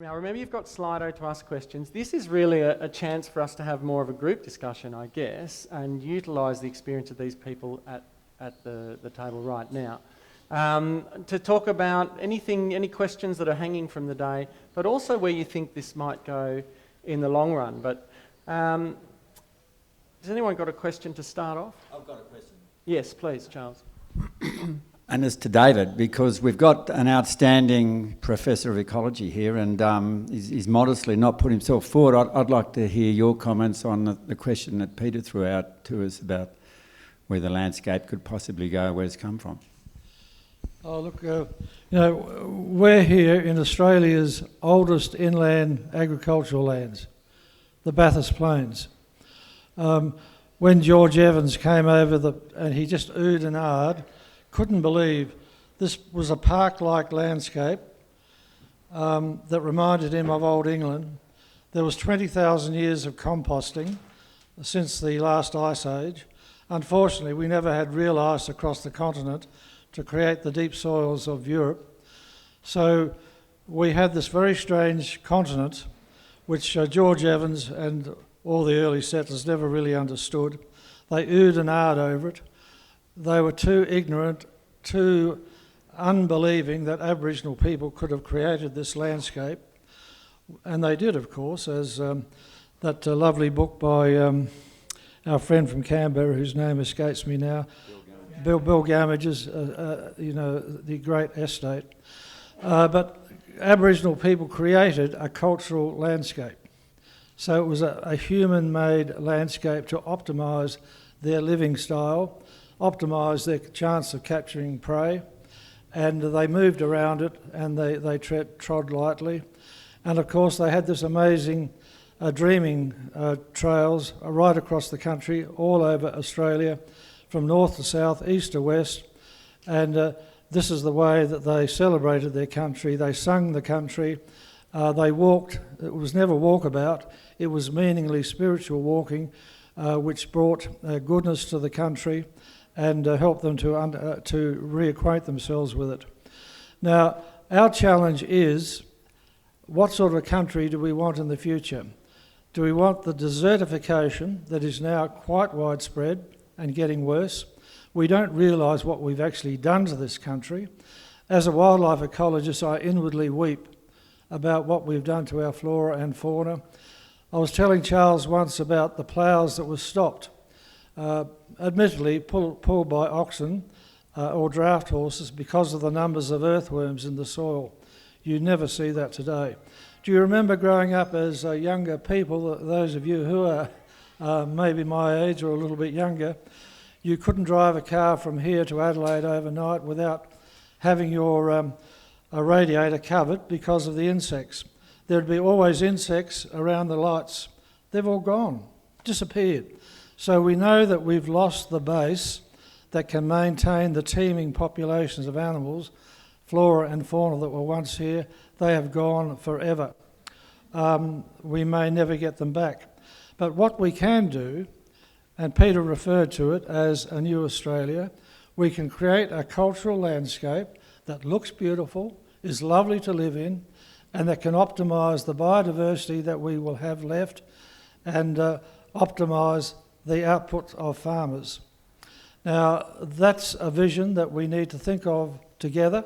Now remember, you've got Slido to ask questions. This is really a chance for us to have more of a group discussion, I guess, and utilise the experience of these people at the table right now. To talk about any questions that are hanging from the day, but also where you think this might go in the long run. But has anyone got a question to start off? I've got a question. Yes, please, Charles. And it's to David, because we've got an outstanding professor of ecology here, and he's modestly not put himself forward. I'd like to hear your comments on the question that Peter threw out to us about where the landscape could possibly go, where it's come from. Oh, look, we're here in Australia's oldest inland agricultural lands, the Bathurst Plains. When George Evans came over and he just oohed and ahed, couldn't believe this was a park-like landscape that reminded him of old England. There was 20,000 years of composting since the last ice age. Unfortunately, we never had real ice across the continent to create the deep soils of Europe. So we had this very strange continent, which George Evans and all the early settlers never really understood. They oohed and ahed over it. They were too ignorant, too unbelieving that Aboriginal people could have created this landscape. And they did, of course, as that lovely book by our friend from Canberra, whose name escapes me now, Bill Gamage's, the great estate. But Aboriginal people created a cultural landscape. So it was a human-made landscape to optimise their living style, optimise their chance of capturing prey, and they moved around it and they trod lightly. And of course they had this amazing dreaming trails right across the country, all over Australia, from north to south, east to west, and this is the way that they celebrated their country. They sung the country, they walked. It was never walkabout, it was meaningly spiritual walking, which brought goodness to the country and helped them to reacquaint themselves with it. Now, our challenge is, what sort of a country do we want in the future? Do we want the desertification that is now quite widespread and getting worse? We don't realise what we've actually done to this country. As a wildlife ecologist, I inwardly weep about what we've done to our flora and fauna. I was telling Charles once about the ploughs that were stopped, admittedly pulled by oxen or draft horses because of the numbers of earthworms in the soil. You never see that today. Do you remember growing up as younger people, those of you who are maybe my age or a little bit younger, you couldn't drive a car from here to Adelaide overnight without having your radiator covered because of the insects. There'd be always insects around the lights. They've all gone, disappeared. So we know that we've lost the base that can maintain the teeming populations of animals, flora and fauna that were once here. They have gone forever. We may never get them back. But what we can do, and Peter referred to it as a new Australia, we can create a cultural landscape that looks beautiful, is lovely to live in, and that can optimise the biodiversity that we will have left and optimise the output of farmers. Now, that's a vision that we need to think of together.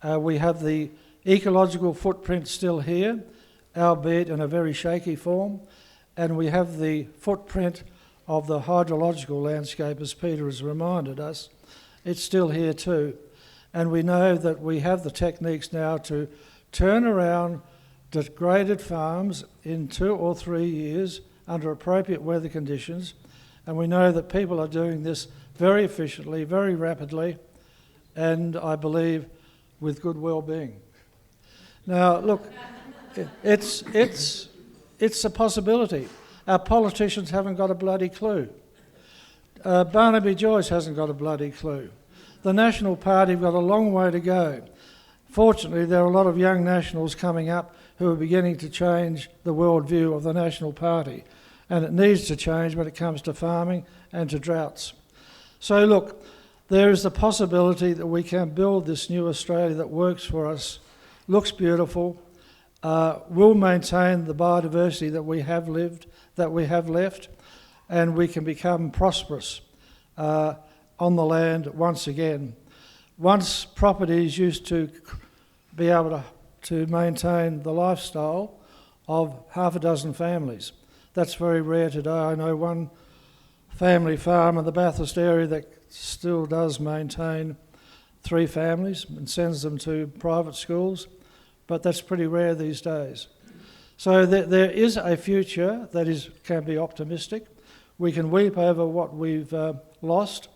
We have the ecological footprint still here, albeit in a very shaky form, and we have the footprint of the hydrological landscape, as Peter has reminded us. It's still here too. And we know that we have the techniques now to turn around degraded farms in 2 or 3 years under appropriate weather conditions, and we know that people are doing this very efficiently, very rapidly, and I believe with good well-being. Now, look, it's a possibility. Our politicians haven't got a bloody clue. Barnaby Joyce hasn't got a bloody clue. The National Party have got a long way to go. Fortunately, there are a lot of young nationals coming up who are beginning to change the worldview of the National Party, and it needs to change when it comes to farming and to droughts. So look, there is the possibility that we can build this new Australia that works for us, looks beautiful, will maintain the biodiversity that we have left, and we can become prosperous on the land once again. Once properties used to be able to maintain the lifestyle of half a dozen families. That's very rare today. I know one family farm in the Bathurst area that still does maintain 3 families and sends them to private schools, but that's pretty rare these days. So there is a future that can be optimistic. We can weep over what we've lost.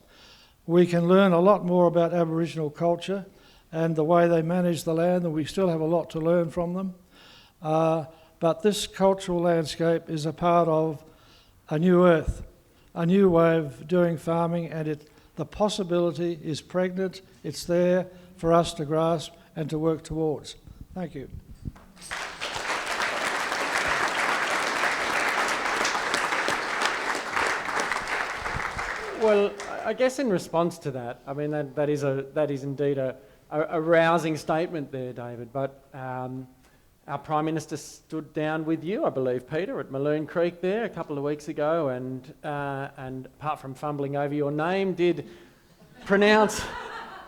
We can learn a lot more about Aboriginal culture and the way they manage the land, and we still have a lot to learn from them. But this cultural landscape is a part of a new earth, a new way of doing farming, and the possibility is pregnant. It's there for us to grasp and to work towards. Thank you. Well, I guess in response to that, I mean, that is indeed a rousing statement there, David, but our Prime Minister stood down with you, I believe, Peter, at Maloon Creek there a couple of weeks ago, and apart from fumbling over your name, did pronounce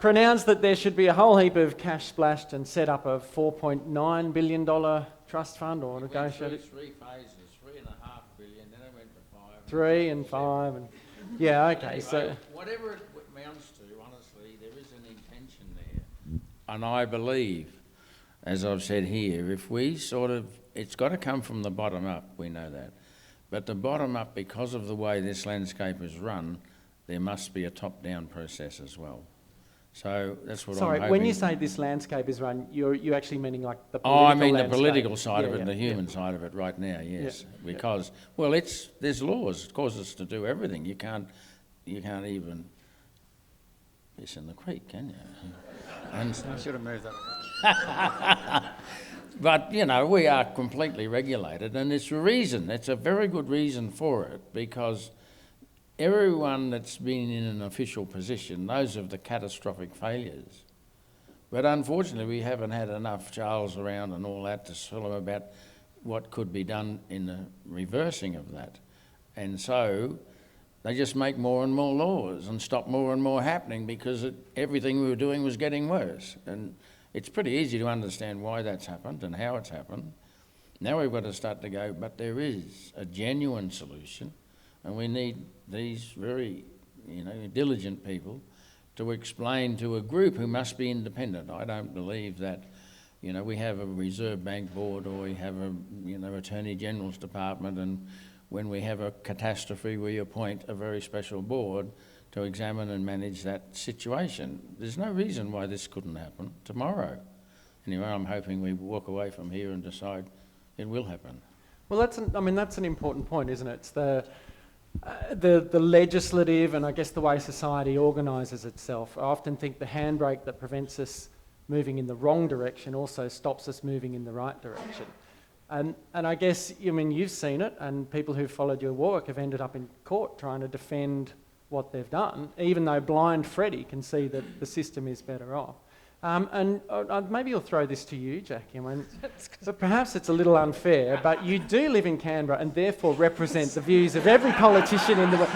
that there should be a whole heap of cash splashed and set up a $4.9 billion trust fund or negotiated. 3 phases, $3.5 billion, then it went to 5. 3 and 5, and yeah, okay. Anyway, So whatever it amounts to, honestly, there is an intention there, and I believe, as I've said here, if we it's got to come from the bottom up. We know that, but the bottom up, because of the way this landscape is run, there must be a top-down process as well. So that's what I'm hoping. sorry, when you say this landscape is run, you're actually meaning like the political Oh, I mean landscape. the political side of it Yeah, and the yeah. human side of it right now, yes. Yeah. Because, well, there's laws. It causes us to do everything. You can't even piss in the creek, can you? And, I should have moved that. but, we are completely regulated, and it's a very good reason for it, because everyone that's been in an official position knows of the catastrophic failures. But unfortunately, we haven't had enough Charles around and all that to tell them about what could be done in the reversing of that. And so they just make more and more laws and stop more and more happening, because everything we were doing was getting worse. And it's pretty easy to understand why that's happened and how it's happened. Now we've got to start to go, but there is a genuine solution, and we need these very, diligent people to explain to a group who must be independent. I don't believe that, we have a Reserve Bank board, or we have a, Attorney General's department, and when we have a catastrophe, we appoint a very special board to examine and manage that situation. There's no reason why this couldn't happen tomorrow. Anyway, I'm hoping we walk away from here and decide it will happen. Well, that's an important point, isn't it? It's the legislative and I guess the way society organises itself. I often think the handbrake that prevents us moving in the wrong direction also stops us moving in the right direction. And I guess, you've seen it, and people who've followed your work have ended up in court trying to defend what they've done, even though blind Freddie can see that the system is better off. And maybe I'll throw this to you, Jackie. But perhaps it's a little unfair, but you do live in Canberra and therefore represent the views of every politician in the world.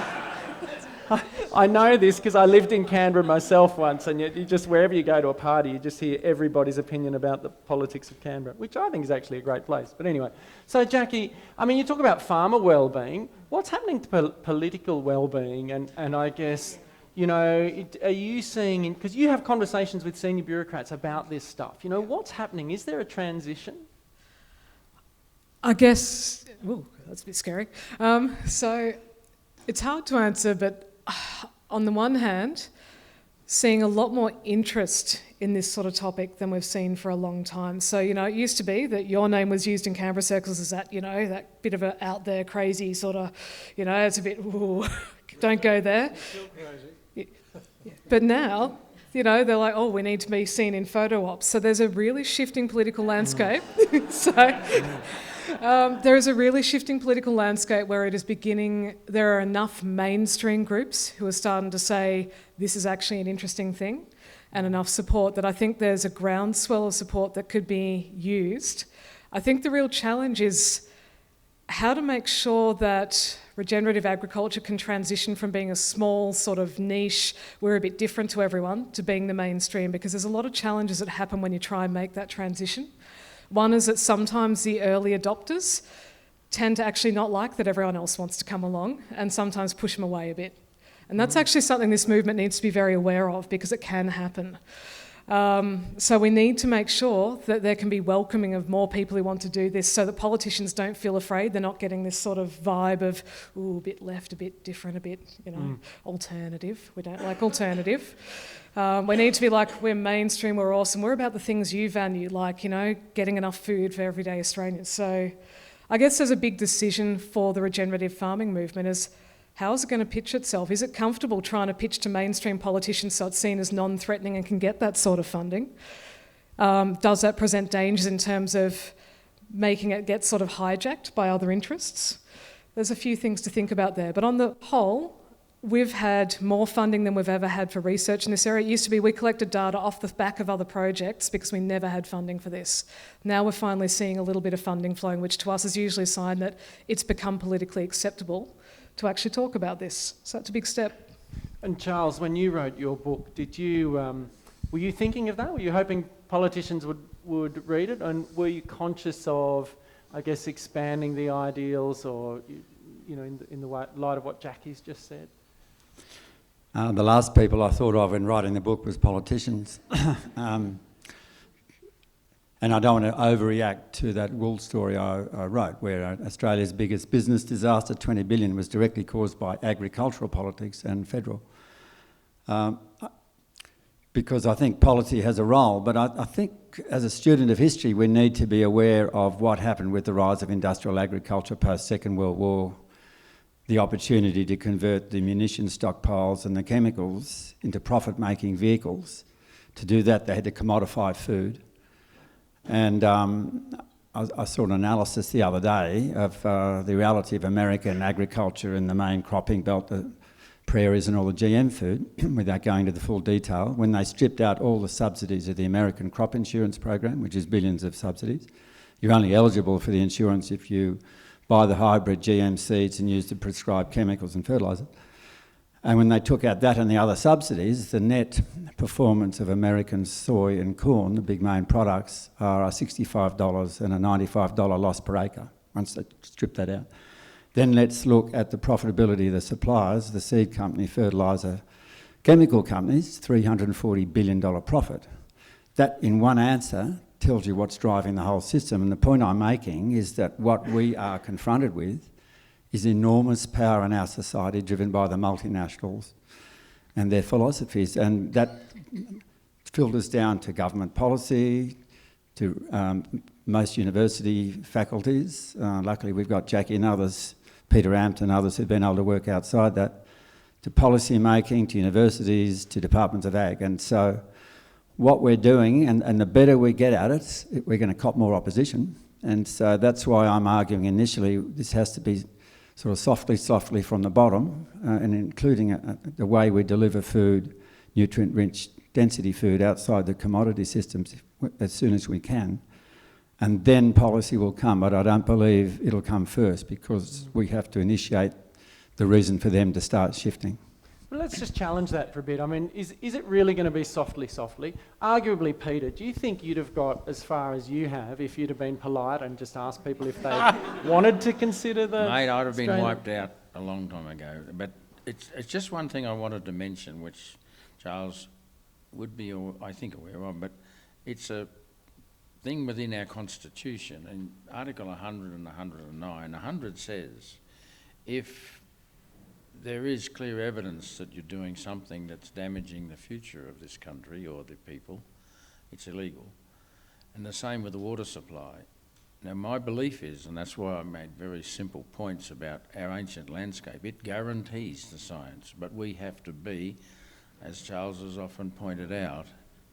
I know this because I lived in Canberra myself once, and you just, wherever you go to a party, you just hear everybody's opinion about the politics of Canberra, which I think is actually a great place. But anyway, so Jackie, you talk about farmer well-being. What's happening to political well-being? And I guess, are you seeing, because you have conversations with senior bureaucrats about this stuff, what's happening? Is there a transition? I guess, that's a bit scary. So it's hard to answer, but on the one hand, seeing a lot more interest in this sort of topic than we've seen for a long time. So, it used to be that your name was used in Canberra circles as that, that bit of a out there crazy sort of, it's a bit, ooh, don't go there. But now, they're like, oh, we need to be seen in photo ops. So there's a really shifting political landscape. There is a really shifting political landscape where it is beginning, there are enough mainstream groups who are starting to say this is actually an interesting thing, and enough support that I think there's a groundswell of support that could be used I think the real challenge is how to make sure that regenerative agriculture can transition from being a small sort of niche, we're a bit different to everyone, to being the mainstream, because there's a lot of challenges that happen when you try and make that transition. One is that sometimes the early adopters tend to actually not like that everyone else wants to come along and sometimes push them away a bit. And that's actually something this movement needs to be very aware of, because it can happen. So we need to make sure that there can be welcoming of more people who want to do this, so that politicians don't feel afraid. They're not getting this sort of vibe of, ooh, a bit left, a bit different, a bit, alternative. We don't like alternative. We need to be like, we're mainstream, we're awesome, we're about the things you value, like, getting enough food for everyday Australians. So I guess there's a big decision for the regenerative farming movement is, how is it going to pitch itself? Is it comfortable trying to pitch to mainstream politicians so it's seen as non-threatening and can get that sort of funding? Does that present dangers in terms of making it get sort of hijacked by other interests? There's a few things to think about there. But on the whole, we've had more funding than we've ever had for research in this area. It used to be we collected data off the back of other projects because we never had funding for this. Now we're finally seeing a little bit of funding flowing, which to us is usually a sign that it's become politically acceptable to actually talk about this. So that's a big step. And Charles, when you wrote your book, were you thinking of that? Were you hoping politicians would read it? And were you conscious of, I guess, expanding the ideals, or in the light of what Jackie's just said? The last people I thought of in writing the book was politicians. And I don't want to overreact to that wool story I wrote, where Australia's biggest business disaster, 20 billion, was directly caused by agricultural politics and federal. Because I think policy has a role, but I think as a student of history, we need to be aware of what happened with the rise of industrial agriculture post-Second World War, the opportunity to convert the munition stockpiles and the chemicals into profit-making vehicles. To do that, they had to commodify food. And I saw an analysis the other day of the reality of American agriculture in the main cropping belt, the prairies and all the GM food, without going into the full detail. When they stripped out all the subsidies of the American crop insurance program, which is billions of subsidies, you're only eligible for the insurance if you buy the hybrid GM seeds and use the prescribed chemicals and fertiliser. And when they took out that and the other subsidies, the net performance of American soy and corn, the big main products, are $65 and a $95 loss per acre, once they strip that out. Then let's look at the profitability of the suppliers, the seed company, fertiliser, chemical companies, $340 billion profit. That, in one answer, tells you what's driving the whole system. And the point I'm making is that what we are confronted with is enormous power in our society driven by the multinationals and their philosophies. And that filters down to government policy, to most university faculties. Luckily, we've got Jackie and others, Peter Amt and others who've been able to work outside that, to policy making, to universities, to departments of ag. And so what we're doing, and the better we get at it, we're going to cop more opposition. And so that's why I'm arguing initially this has to be sort of softly from the bottom, and including the way we deliver food, nutrient-rich density food outside the commodity systems as soon as we can. And then policy will come, but I don't believe it'll come first, because we have to initiate the reason for them to start shifting. Well, let's just challenge that for a bit. I mean, is it really going to be softly? Arguably, Peter, do you think you'd have got as far as you have if you'd have been polite and just asked people if they wanted to consider the... Mate, I'd have been Australian... wiped out a long time ago. But it's just one thing I wanted to mention, which Charles would be, I think, aware of, but it's a thing within our Constitution. In Article 100 and 109, 100 says, if there is clear evidence that you're doing something that's damaging the future of this country or the people, it's illegal. And the same with the water supply. Now, my belief is, and that's why I made very simple points about our ancient landscape, it guarantees the science, but we have to be, as Charles has often pointed out,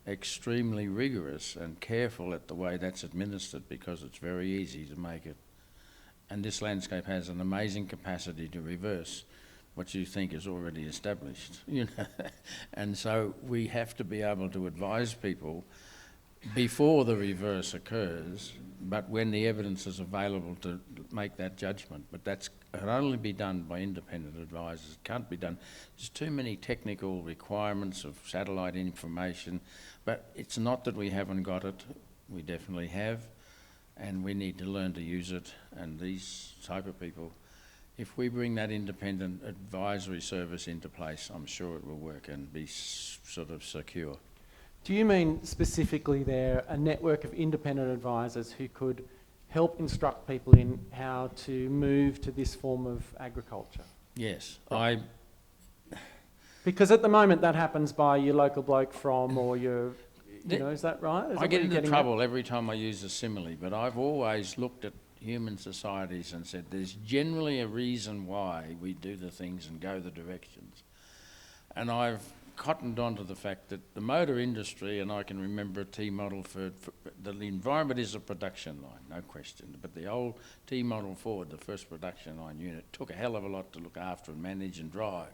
extremely rigorous and careful at the way that's administered, because it's very easy to make it. And this landscape has an amazing capacity to reverse what you think is already established, And so we have to be able to advise people before the reverse occurs, but when the evidence is available to make that judgment. But that can only be done by independent advisors. It can't be done. There's too many technical requirements of satellite information, but it's not that we haven't got it. We definitely have, and we need to learn to use it. And these type of people, if we bring that independent advisory service into place, I'm sure it will work and be sort of secure. Do you mean specifically there a network of independent advisors who could help instruct people in how to move to this form of agriculture? Yes, Because at the moment that happens by your local bloke from or your, is that right? Is I that get what you're into getting trouble every time I use a simile, but I've always looked at human societies and said there's generally a reason why we do the things and go the directions. And I've cottoned on to the fact that the motor industry, and I can remember a T model for the environment is a production line, no question, but the old T model Ford, the first production line unit, took a hell of a lot to look after and manage and drive.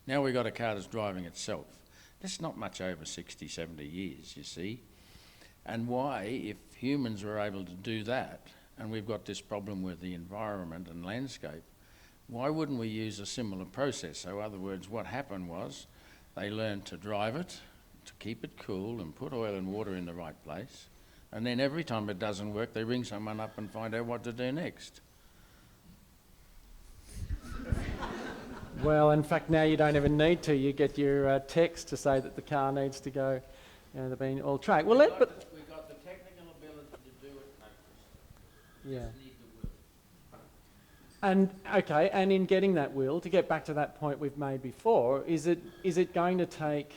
Now we've got a car that's driving itself. That's not much over 60, 70 years, you see. And why, if humans were able to do that, and we've got this problem with the environment and landscape, why wouldn't we use a similar process? So in other words, what happened was they learned to drive it, to keep it cool and put oil and water in the right place. And then every time it doesn't work, they ring someone up and find out what to do next. Well, in fact, now you don't even need to. You get your text to say that the car needs to go, they're being all track. Well, We've got the technical ability to do it, yeah. need the will. And okay, and in getting that will, to get back to that point we've made before, is it going to take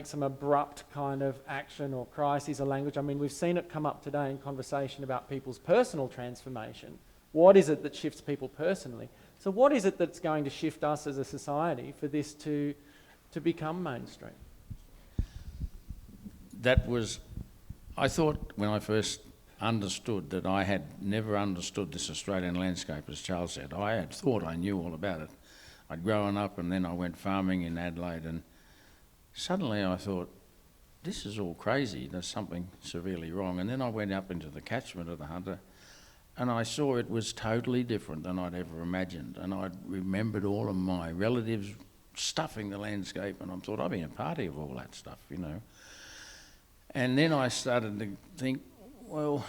some abrupt kind of action or crisis or language? I mean, we've seen it come up today in conversation about people's personal transformation. What is it that shifts people personally? So what is it that's going to shift us as a society for this to become mainstream? I thought when I first understood that I had never understood this Australian landscape, as Charles said. I had thought I knew all about it. I'd grown up and then I went farming in Adelaide, and suddenly I thought, this is all crazy, there's something severely wrong. And then I went up into the catchment of the Hunter and I saw it was totally different than I'd ever imagined. And I remembered all of my relatives stuffing the landscape, and I thought, I've been a party of all that stuff, you know. And then I started to think, well,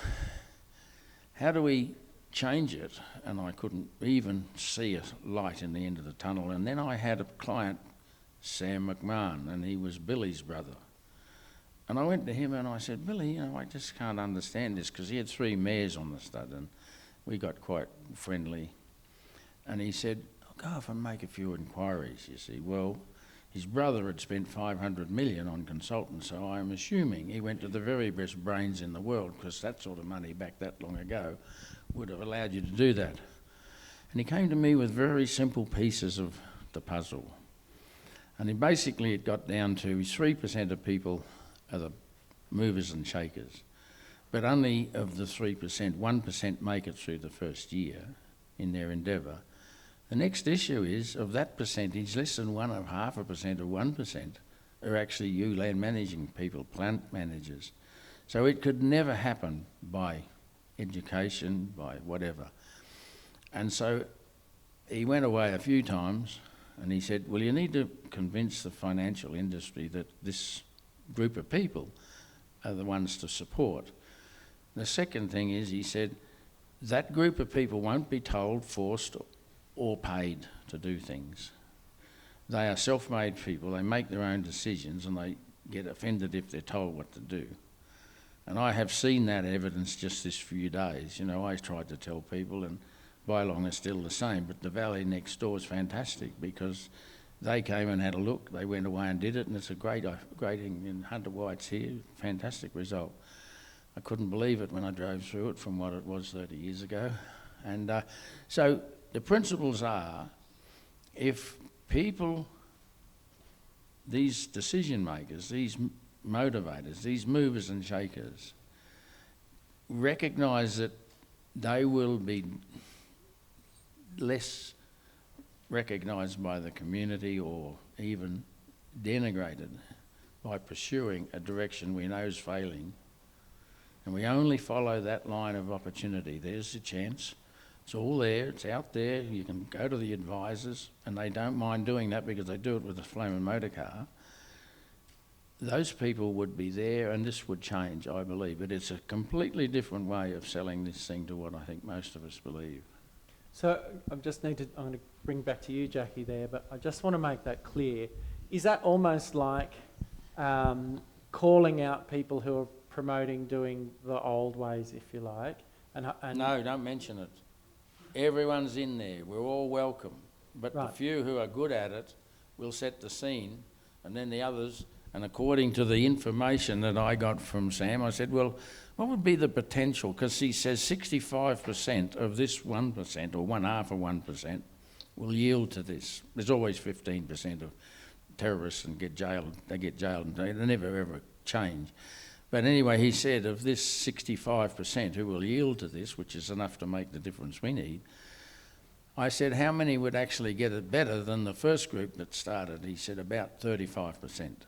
how do we change it? And I couldn't even see a light in the end of the tunnel. And then I had a client, Sam McMahon, and he was Billy's brother. And I went to him and I said, Billy, you know, I just can't understand this, because he had 3 mares on the stud and we got quite friendly. And he said, I'll go off and make a few inquiries, you see. Well, his brother had spent 500 million on consultants, so I'm assuming he went to the very best brains in the world, because that sort of money back that long ago would have allowed you to do that. And he came to me with very simple pieces of the puzzle. And he basically, it got down to 3% of people are the movers and shakers, but only of the 3%, 1% make it through the first year in their endeavour. The next issue is, of that percentage, less than 0.5% or 1% are actually you land managing people, plant managers. So it could never happen by education, by whatever. And so he went away a few times and he said, well, you need to convince the financial industry that this group of people are the ones to support. The second thing is, he said, that group of people won't be told, forced or paid to do things. They are self-made people, they make their own decisions and they get offended if they're told what to do. And I have seen that evidence just this few days. You know, I tried to tell people, and by long it's still the same, but the valley next door is fantastic, because they came and had a look, they went away and did it, and it's a great thing in Hunter White's here, fantastic result. I couldn't believe it when I drove through it from what it was 30 years ago. And so the principles are, if people, these decision makers, these motivators, these movers and shakers, recognise that they will be less recognised by the community or even denigrated by pursuing a direction we know is failing, and we only follow that line of opportunity. There's the chance. It's all there, it's out there. You can go to the advisors, and they don't mind doing that because they do it with a flaming motor car. Those people would be there, and this would change, I believe. But it's a completely different way of selling this thing to what I think most of us believe. So I'm going to bring back to you, Jackie, there, but I just want to make that clear. Is that almost like calling out people who are promoting doing the old ways, if you like? And No, don't mention it. Everyone's in there. We're all welcome. But Right. the few who are good at it will set the scene, and then the others. And according to the information that I got from Sam, I said, well, what would be the potential? Because he says 65% of this 1%, or 1/2 of 1%, will yield to this. There's always 15% of terrorists and get jailed. They get jailed and they never ever change. But anyway, he said of this 65% who will yield to this, which is enough to make the difference we need, I said, how many would actually get it better than the first group that started? He said about 35%.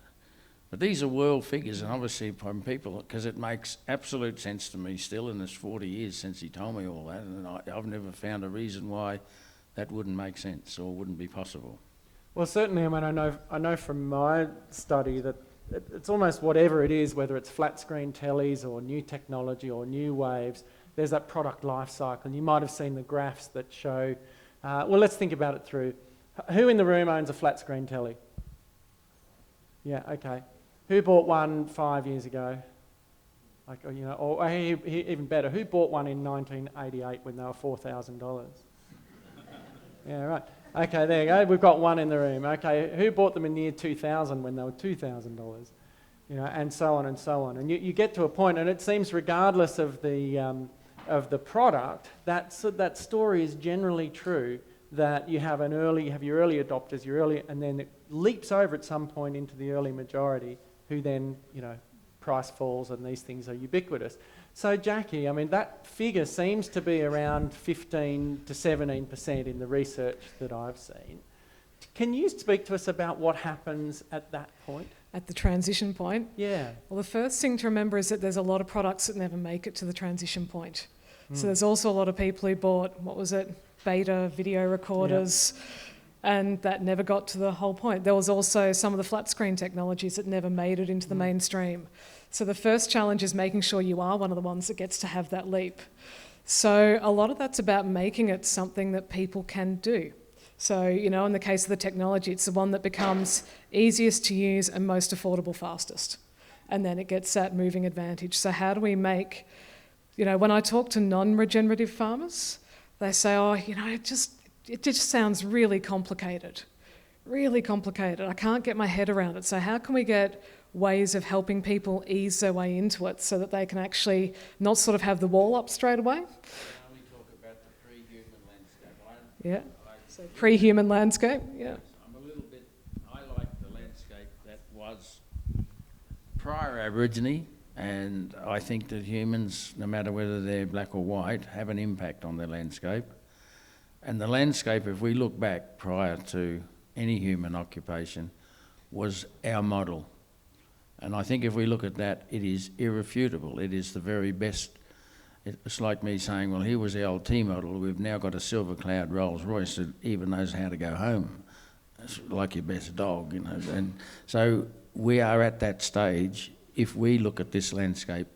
But these are world figures, and obviously from people, because it makes absolute sense to me still in this 40 years since he told me all that, and I've never found a reason why that wouldn't make sense or wouldn't be possible. Well, certainly, I mean, I know from my study that it's almost whatever it is, whether it's flat screen tellies or new technology or new waves, there's that product life cycle. And you might have seen the graphs that show, well, let's think about it through. Who in the room owns a flat screen telly? Yeah, okay. Who bought one 5 years ago? Like, you know, or even better, who bought one in 1988 when they were $4,000? Yeah, right. Okay, there you go. We've got one in the room. Okay, who bought them in the year 2000 when they were $2,000? You know, and so on and so on. And you get to a point, and it seems regardless of the product, that story is generally true. That you have your early adopters, and then it leaps over at some point into the early majority, who then, you know, price falls and these things are ubiquitous. So Jackie, I mean, that figure seems to be around 15 to 17% in the research that I've seen. Can you speak to us about what happens at that point? At the transition point? Yeah. Well, the first thing to remember is that there's a lot of products that never make it to the transition point. So there's also a lot of people who bought, beta video recorders, and that never got to the whole point. There was also some of the flat screen technologies that never made it into the mainstream. So the first challenge is making sure you are one of the ones that gets to have that leap. So a lot of that's about making it something that people can do. So, you know, in the case of the technology, it's the one that becomes easiest to use and most affordable fastest. And then it gets that moving advantage. So how do we make, you know, when I talk to non-regenerative farmers, they say, oh, you know, it just sounds really complicated. Really complicated. I can't get my head around it. So how can we get ways of helping people ease their way into it so that they can actually not sort of have the wall up straight away? We only talk about the pre-human landscape. Yeah. So pre-human landscape, yeah. I like the landscape that was prior Aborigine, and I think that humans, no matter whether they're black or white, have an impact on their landscape. And the landscape, if we look back prior to any human occupation, was our model. And I think if we look at that, it is irrefutable. It is the very best. It's like me saying, well, here was the old T model. We've now got a Silver Cloud Rolls Royce that even knows how to go home. It's like your best dog, you know. And so we are at that stage if we look at this landscape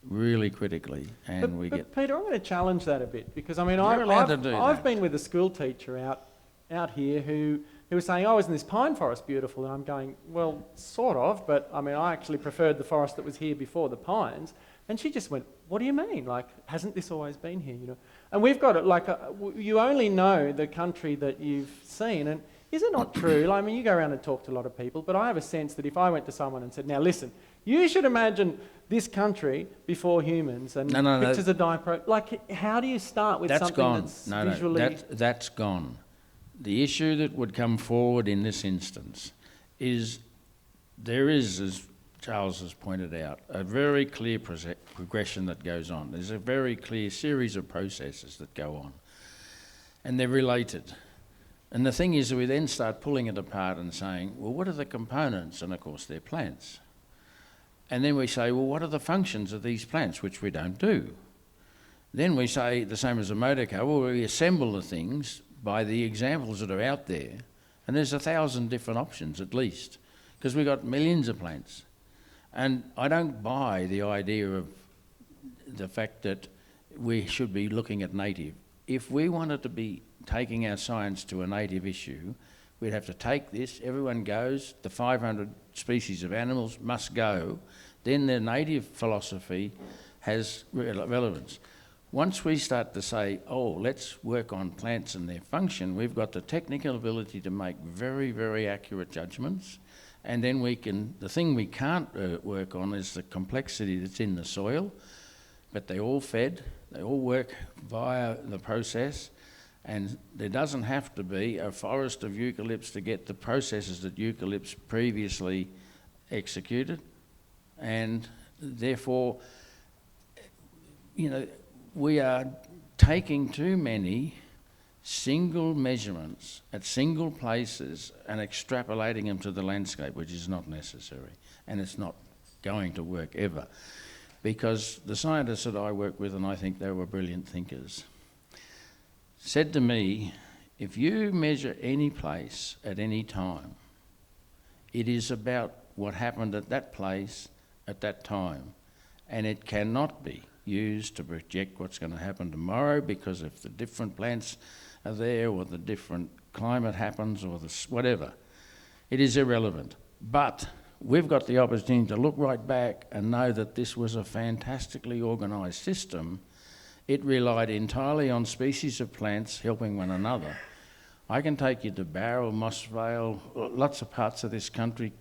really critically, and but Peter, I'm going to challenge that a bit, because I mean, You're allowed to do I've that. been with a school teacher out here who was saying, oh, isn't this pine forest beautiful? And I'm going, well, sort of, but I mean, I actually preferred the forest that was here before the pines. And she just went, what do you mean? Like, hasn't this always been here, you know? And we've got it, like, you only know the country that you've seen, and is it not true? Like, I mean, you go around and talk to a lot of people, but I have a sense that if I went to someone and said, now listen, you should imagine this country before humans, and pictures of dipro, like, how do you start with something that's visually... That's gone. The issue that would come forward in this instance is there is, as Charles has pointed out, a very clear progression that goes on. There's a very clear series of processes that go on, and they're related. And the thing is, we then start pulling it apart and saying, well, what are the components? And of course, they're plants. And then we say, well, what are the functions of these plants, which we don't do? Then we say, the same as a motor car, well, we assemble the things by the examples that are out there, and there's 1,000 different options at least, because we've got millions of plants. And I don't buy the idea of the fact that we should be looking at native. If we wanted to be taking our science to a native issue, we'd have to take this, everyone goes, the 500 species of animals must go, then the native philosophy has relevance. Once we start to say, oh, let's work on plants and their function, we've got the technical ability to make very, very accurate judgments, and then we can, the thing we can't work on is the complexity that's in the soil, but they all fed, they all work via the process, and there doesn't have to be a forest of eucalypts to get the processes that eucalypts previously executed, and therefore, you know, we are taking too many single measurements at single places and extrapolating them to the landscape, which is not necessary, and it's not going to work ever. Because the scientists that I work with, and I think they were brilliant thinkers, said to me, if you measure any place at any time, it is about what happened at that place at that time, and it cannot be used to project what's going to happen tomorrow, because if the different plants are there or the different climate happens or the whatever, it is irrelevant. But we've got the opportunity to look right back and know that this was a fantastically organised system. It relied entirely on species of plants helping one another. I can take you to Barrow, Moss Vale, lots of parts of this country,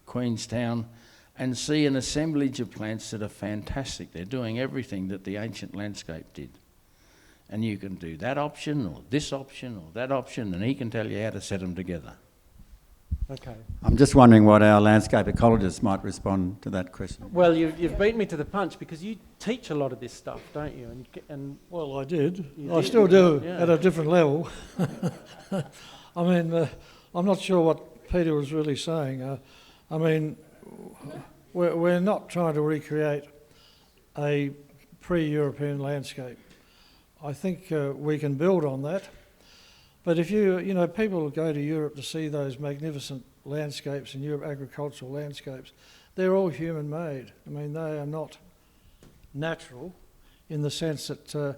Queenstown, and see an assemblage of plants that are fantastic. They're doing everything that the ancient landscape did. And you can do that option or this option or that option, and he can tell you how to set them together. Okay. I'm just wondering what our landscape ecologists might respond to that question. Well, you've beat me to the punch, because you teach a lot of this stuff, don't you? And Well, I did. You I did, still do, yeah. at a different level. I mean, I'm not sure what Peter was really saying. I mean, we're not trying to recreate a pre-European landscape. I think we can build on that. But if you know, people go to Europe to see those magnificent landscapes in Europe, agricultural landscapes, they're all human-made. I mean, they are not natural in the sense that,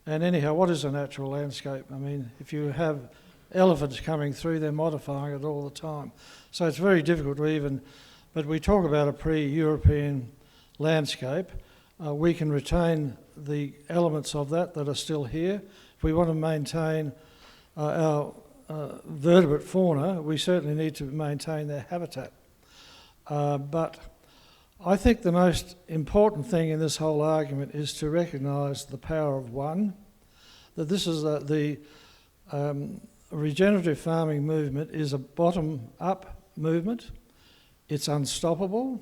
and anyhow, what is a natural landscape? I mean, if you have elephants coming through, they're modifying it all the time. So it's very difficult to even, but we talk about a pre-European landscape. We can retain the elements of that are still here. If we want to maintain our vertebrate fauna, we certainly need to maintain their habitat. But I think the most important thing in this whole argument is to recognise the power of one, that this is the regenerative farming movement is a bottom-up movement. It's unstoppable.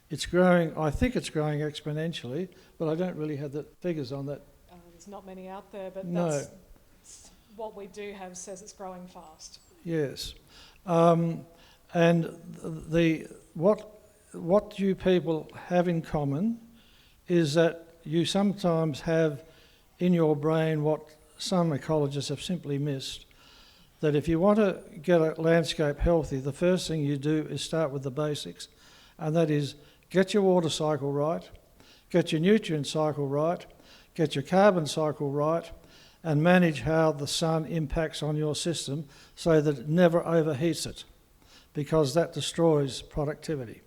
It's growing, I think it's growing exponentially, but I don't really have the figures on that. There's not many out there, but No. that's what we do have says it's growing fast. Yes. And what you people have in common is that you sometimes have in your brain what some ecologists have simply missed, that if you want to get a landscape healthy, the first thing you do is start with the basics, and that is get your water cycle right, get your nutrient cycle right, get your carbon cycle right, and manage how the sun impacts on your system so that it never overheats it, because that destroys productivity.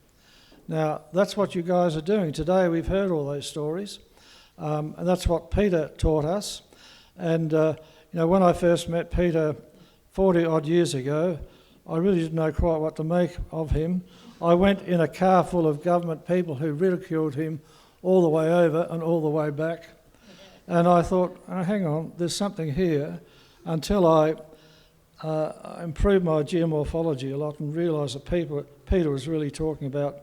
Now, that's what you guys are doing. Today we've heard all those stories, and that's what Peter taught us. And you know, when I first met Peter 40 odd years ago, I really didn't know quite what to make of him. I went in a car full of government people who ridiculed him all the way over and all the way back. And I thought, oh, hang on, there's something here, until I improved my geomorphology a lot and realised that Peter was really talking about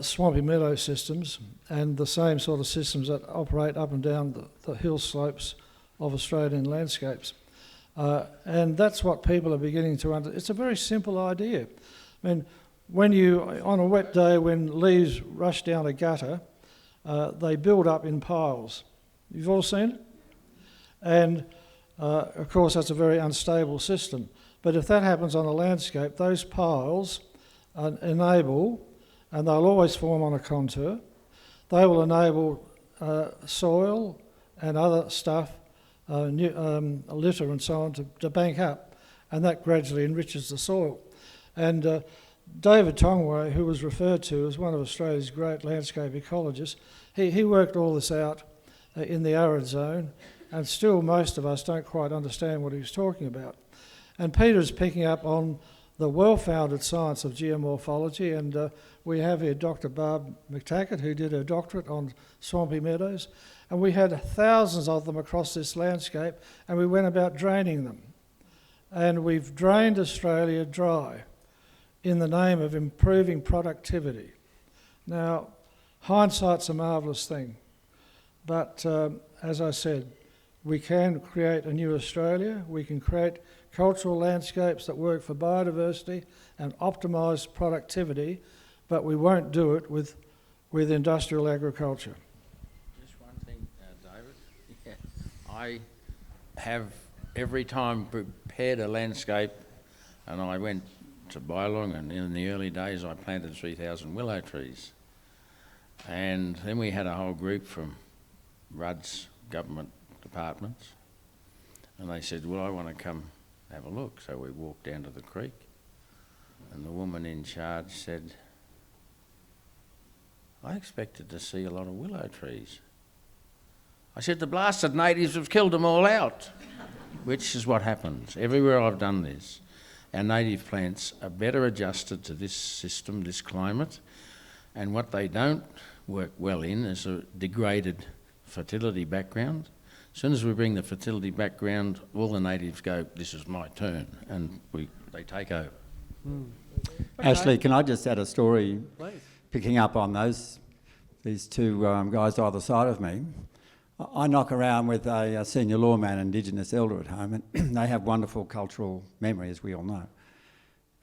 swampy meadow systems and the same sort of systems that operate up and down the hill slopes of Australian landscapes. And that's what people are beginning to understand. It's a very simple idea. I mean, when you, on a wet day when leaves rush down a gutter, they build up in piles. You've all seen it? And of course that's a very unstable system. But if that happens on a landscape, those piles enable, and they'll always form on a contour, they will enable soil and other stuff, litter and so on, to bank up, and that gradually enriches the soil. And David Tongway, who was referred to as one of Australia's great landscape ecologists, he worked all this out in the arid zone, and still most of us don't quite understand what he was talking about. And Peter's picking up on the well-founded science of geomorphology, and we have here Dr. Barb McTaggart, who did her doctorate on swampy meadows, and we had thousands of them across this landscape, and we went about draining them. And we've drained Australia dry in the name of improving productivity. Now, hindsight's a marvellous thing, but as I said, we can create a new Australia, we can create cultural landscapes that work for biodiversity and optimise productivity, but we won't do it with industrial agriculture. Just one thing, David. Yeah. I have every time prepared a landscape, and I went to Bylong, and in the early days I planted 3,000 willow trees. And then we had a whole group from Rudd's government departments, and they said, well, I want to come have a look. So we walked down to the creek, and the woman in charge said, I expected to see a lot of willow trees. I said, the blasted natives have killed them all out, which is what happens. Everywhere I've done this, our native plants are better adjusted to this system, this climate, and what they don't work well in is a degraded fertility background. As soon as we bring the fertility background, all the natives go, this is my turn, and they take over. Ashley, can I just add a story? Please. Picking up on these two guys either side of me. I knock around with a senior lawman, Indigenous elder at home, and they have wonderful cultural memory, as we all know.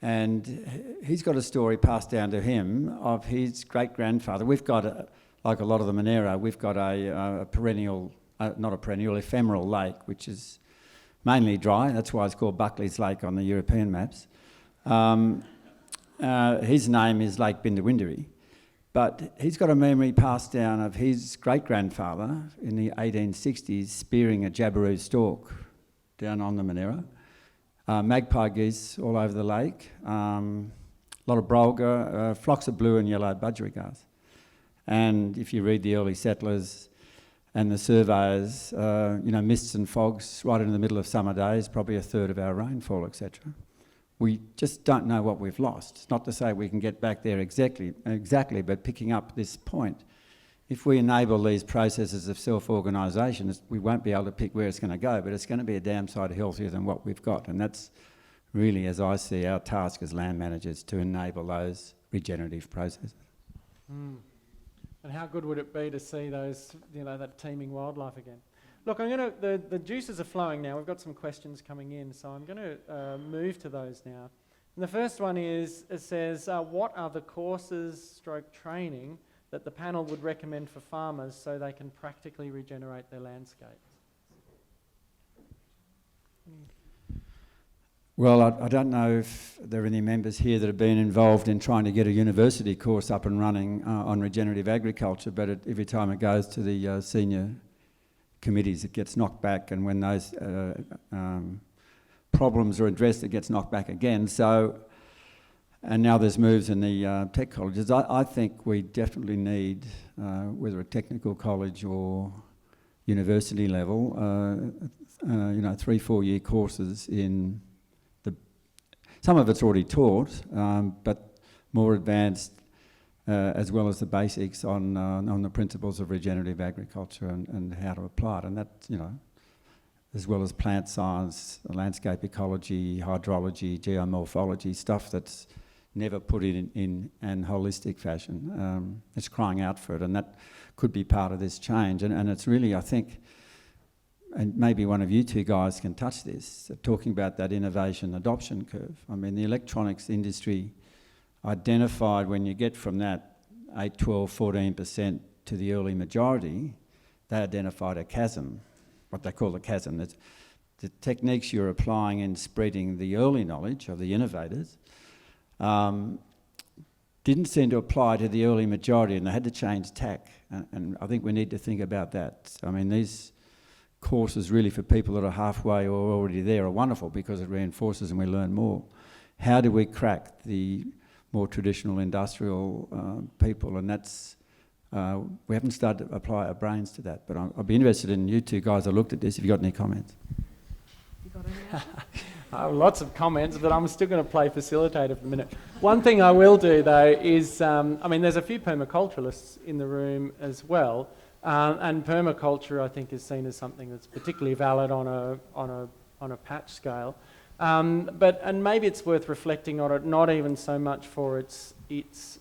And he's got a story passed down to him of his great-grandfather. We've got, like a lot of the Monero, we've got a perennial, not a perennial, ephemeral lake, which is mainly dry. That's why it's called Buckley's Lake on the European maps. His name is Lake Bindawindiri. But he's got a memory passed down of his great-grandfather in the 1860s spearing a jabiru stork down on the Monero. Magpie geese all over the lake, a lot of brolga, flocks of blue and yellow budgerigars. And if you read the early settlers and the surveyors, mists and fogs right in the middle of summer days, probably a third of our rainfall, etc. We just don't know what we've lost. It's not to say we can get back there exactly, but picking up this point, if we enable these processes of self-organisation, we won't be able to pick where it's going to go, but it's going to be a damn sight healthier than what we've got. And that's really, as I see, our task as land managers, to enable those regenerative processes. And how good would it be to see those, that teeming wildlife again? Look, the juices are flowing now. We've got some questions coming in, so I'm going to move to those now. And the first one is, it says, what are the courses / training that the panel would recommend for farmers so they can practically regenerate their landscapes? Well, I don't know if there are any members here that have been involved in trying to get a university course up and running on regenerative agriculture, but every time it goes to the senior committees, it gets knocked back, and when those problems are addressed, it gets knocked back again. So, and now there's moves in the tech colleges. I think we definitely need, whether a technical college or university level, 3-4 year courses in some of it's already taught, but more advanced, as well as the basics on the principles of regenerative agriculture and how to apply it. And that, as well as plant science, landscape ecology, hydrology, geomorphology, stuff that's never put in an holistic fashion. It's crying out for it, and that could be part of this change. And it's really, I think, and maybe one of you two guys can touch this, talking about that innovation adoption curve. I mean, the electronics industry identified when you get from that 8, 12, 14% to the early majority, they identified a chasm, what they call a chasm. It's the techniques you're applying in spreading the early knowledge of the innovators didn't seem to apply to the early majority, and they had to change tack. And I think we need to think about that. I mean, these courses really for people that are halfway or already there are wonderful because it reinforces and we learn more. How do we crack the more traditional industrial people? And that's, we haven't started to apply our brains to that, but I'd be interested in you two guys that looked at this, if you've got any comments. You got any? Lots of comments, but I'm still going to play facilitator for a minute. One thing I will do, though, is, I mean, there's a few permaculturalists in the room as well, and permaculture, I think, is seen as something that's particularly valid on a patch scale. And maybe it's worth reflecting on it, not even so much for its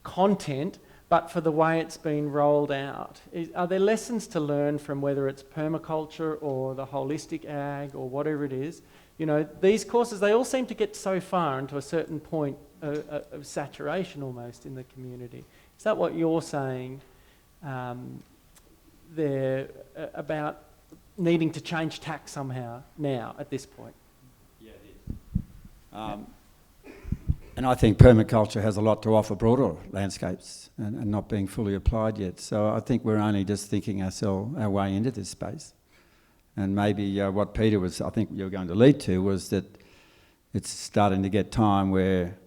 content, but for the way it's been rolled out. Are there lessons to learn from whether it's permaculture or the holistic ag or whatever it is? You know, these courses, they all seem to get so far into a certain point of saturation almost in the community. Is that what you're saying there about needing to change tack somehow now at this point? Yeah, it is. And I think permaculture has a lot to offer broader landscapes and not being fully applied yet. So I think we're only just thinking our way into this space. And maybe what Peter was, I think you were going to lead to, was that it's starting to get time where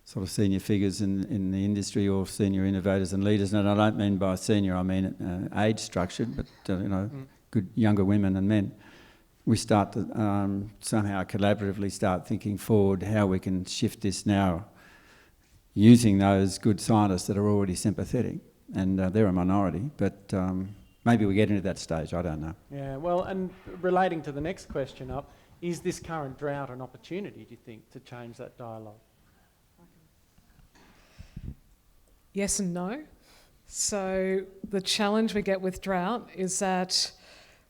sort of senior figures in the industry or senior innovators and leaders, and I don't mean by senior, I mean age structured, but good younger women and men, we start to somehow collaboratively start thinking forward how we can shift this now using those good scientists that are already sympathetic, and they're a minority, but maybe we get into that stage, I don't know. Yeah, well, and relating to the next question up, is this current drought an opportunity, do you think, to change that dialogue? Yes and no. So the challenge we get with drought is that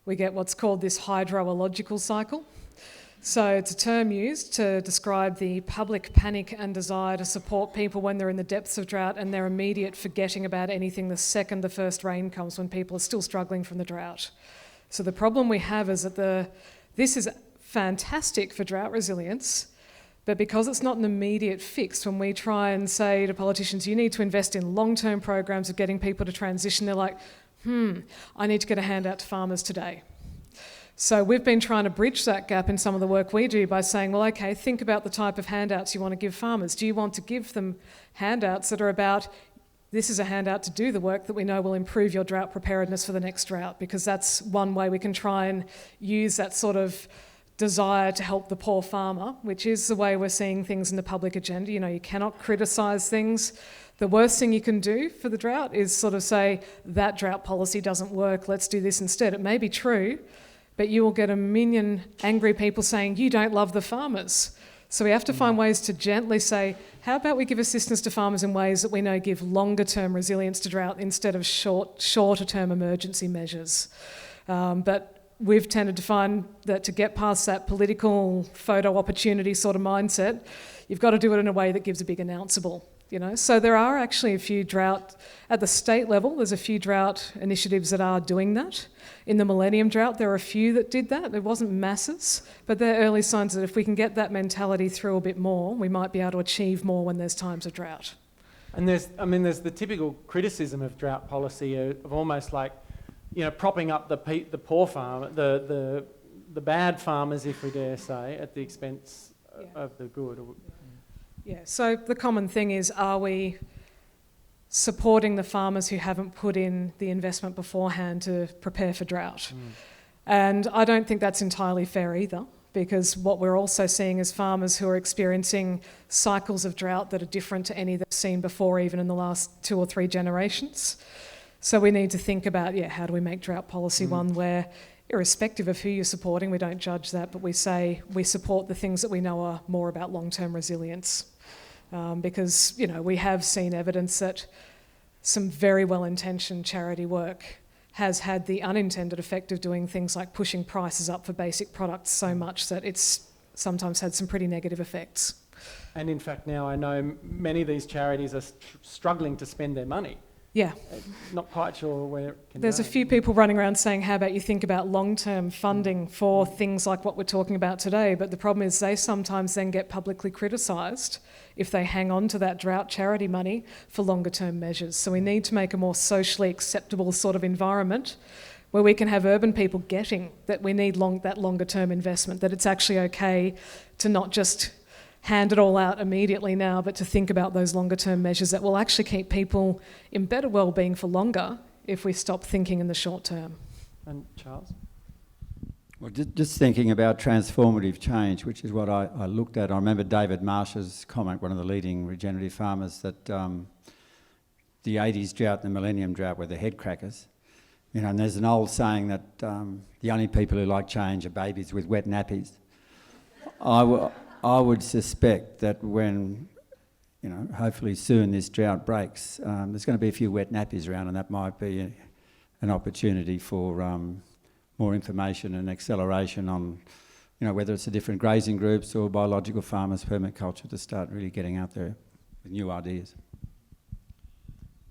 we get what's called this hydrological cycle. So it's a term used to describe the public panic and desire to support people when they're in the depths of drought and their immediate forgetting about anything the second the first rain comes, when people are still struggling from the drought. So the problem we have is that this is fantastic for drought resilience, but because it's not an immediate fix, when we try and say to politicians, you need to invest in long-term programs of getting people to transition, they're like, I need to get a handout to farmers today. So we've been trying to bridge that gap in some of the work we do by saying, well, okay, think about the type of handouts you want to give farmers. Do you want to give them handouts that are about, this is a handout to do the work that we know will improve your drought preparedness for the next drought? Because that's one way we can try and use that sort of desire to help the poor farmer, which is the way we're seeing things in the public agenda. You know, you cannot criticise things. The worst thing you can do for the drought is sort of say, that drought policy doesn't work, let's do this instead. It may be true, but you will get a million angry people saying, you don't love the farmers. So we have to find ways to gently say, how about we give assistance to farmers in ways that we know give longer term resilience to drought instead of shorter term emergency measures. But we've tended to find that to get past that political photo opportunity sort of mindset, you've got to do it in a way that gives a big announceable. You know, so there are actually a few drought, at the state level, there's a few drought initiatives that are doing that. In the Millennium Drought, there are a few that did that. It wasn't masses, but they're early signs that if we can get that mentality through a bit more, we might be able to achieve more when there's times of drought. And there's the typical criticism of drought policy of almost like, you know, propping up the poor farmer, the bad farmers, if we dare say, at the expense of the good. Yeah, so the common thing is, are we supporting the farmers who haven't put in the investment beforehand to prepare for drought? And I don't think that's entirely fair either, because what we're also seeing is farmers who are experiencing cycles of drought that are different to any they've seen before, even in the last 2 or 3 generations. So we need to think about, how do we make drought policy one where, irrespective of who you're supporting, we don't judge that, but we say we support the things that we know are more about long-term resilience. Because, you know, we have seen evidence that some very well-intentioned charity work has had the unintended effect of doing things like pushing prices up for basic products so much that it's sometimes had some pretty negative effects. And in fact, now I know many of these charities are struggling to spend their money. Yeah. Not quite sure where it can There's go. a few people running around saying, how about you think about long-term funding for things like what we're talking about today? But the problem is they sometimes then get publicly criticised if they hang on to that drought charity money for longer-term measures. So we need to make a more socially acceptable sort of environment where we can have urban people getting that we need that longer-term investment, that it's actually okay to not just hand it all out immediately now, but to think about those longer term measures that will actually keep people in better well-being for longer if we stop thinking in the short term. And Charles? Well, just thinking about transformative change, which is what I looked at. I remember David Marsh's comment, one of the leading regenerative farmers, that the 80s drought and the millennium drought were the head crackers. You know, and there's an old saying that the only people who like change are babies with wet nappies. I would suspect that when, you know, hopefully soon this drought breaks, there's going to be a few wet nappies around, and that might be an opportunity for more information and acceleration on, you know, whether it's the different grazing groups or biological farmers, permaculture, to start really getting out there with new ideas.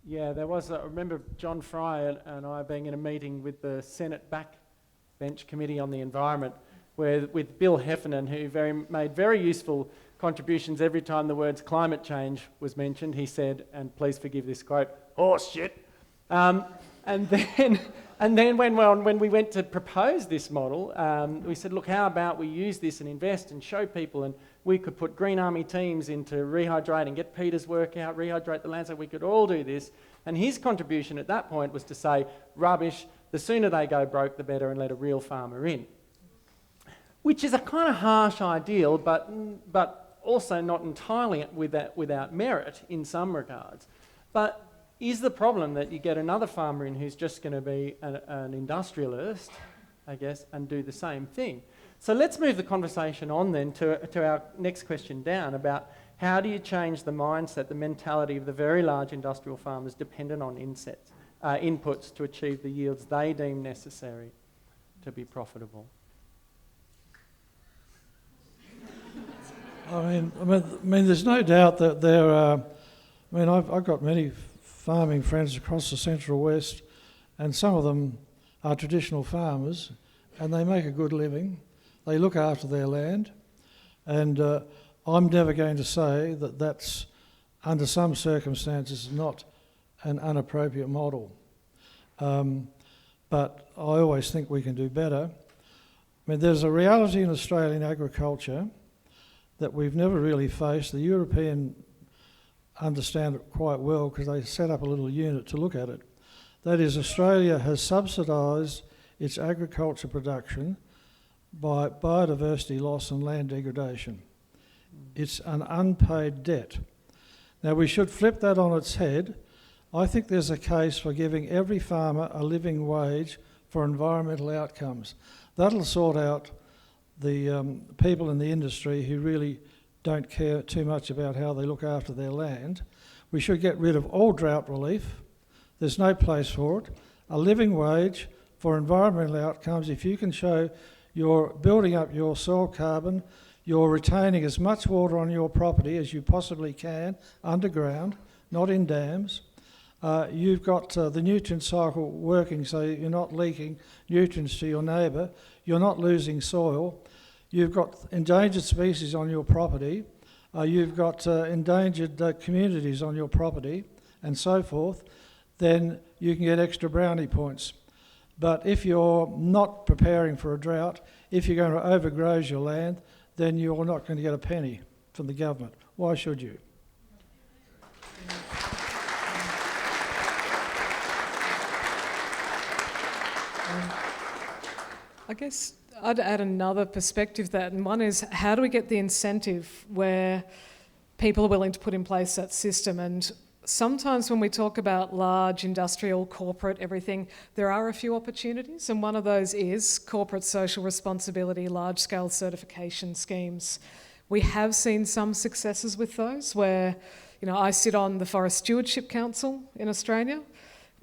Yeah, there was, I remember John Fry and I being in a meeting with the Senate Backbench Committee on the Environment, with Bill Heffernan, who made very useful contributions every time the words climate change was mentioned. He said, and please forgive this quote, "horse shit." And then when we went to propose this model, we said, look, how about we use this and invest and show people, and we could put Green Army teams into rehydrating, get Peter's work out, rehydrate the landscape. We could all do this. And his contribution at that point was to say, rubbish, the sooner they go broke, the better, and let a real farmer in. Which is a kind of harsh ideal, but also not entirely without merit in some regards. But is the problem that you get another farmer in who's just going to be an industrialist, I guess, and do the same thing? So let's move the conversation on then to our next question down about how do you change the mindset, the mentality of the very large industrial farmers dependent on inputs to achieve the yields they deem necessary to be profitable? I mean, there's no doubt that there are. I mean, I've got many farming friends across the Central West, and some of them are traditional farmers, and they make a good living. They look after their land, and I'm never going to say that that's, under some circumstances, not an inappropriate model. But I always think we can do better. I mean, there's a reality in Australian agriculture that we've never really faced. The European understand it quite well because they set up a little unit to look at it. That is, Australia has subsidised its agriculture production by biodiversity loss and land degradation. It's an unpaid debt. Now, we should flip that on its head. I think there's a case for giving every farmer a living wage for environmental outcomes. That'll sort out the people in the industry who really don't care too much about how they look after their land. We should get rid of all drought relief. There's no place for it. A living wage for environmental outcomes. If you can show you're building up your soil carbon, you're retaining as much water on your property as you possibly can underground, not in dams. You've got the nutrient cycle working, so you're not leaking nutrients to your neighbour. You're not losing soil. You've got endangered species on your property. You've got endangered communities on your property, and so forth. Then you can get extra brownie points. But if you're not preparing for a drought, if you're going to overgraze your land, then you're not going to get a penny from the government. Why should you? I guess I'd add another perspective to that, and one is how do we get the incentive where people are willing to put in place that system? And sometimes when we talk about large industrial, corporate, everything, there are a few opportunities, and one of those is corporate social responsibility, large-scale certification schemes. We have seen some successes with those where, you know, I sit on the Forest Stewardship Council in Australia.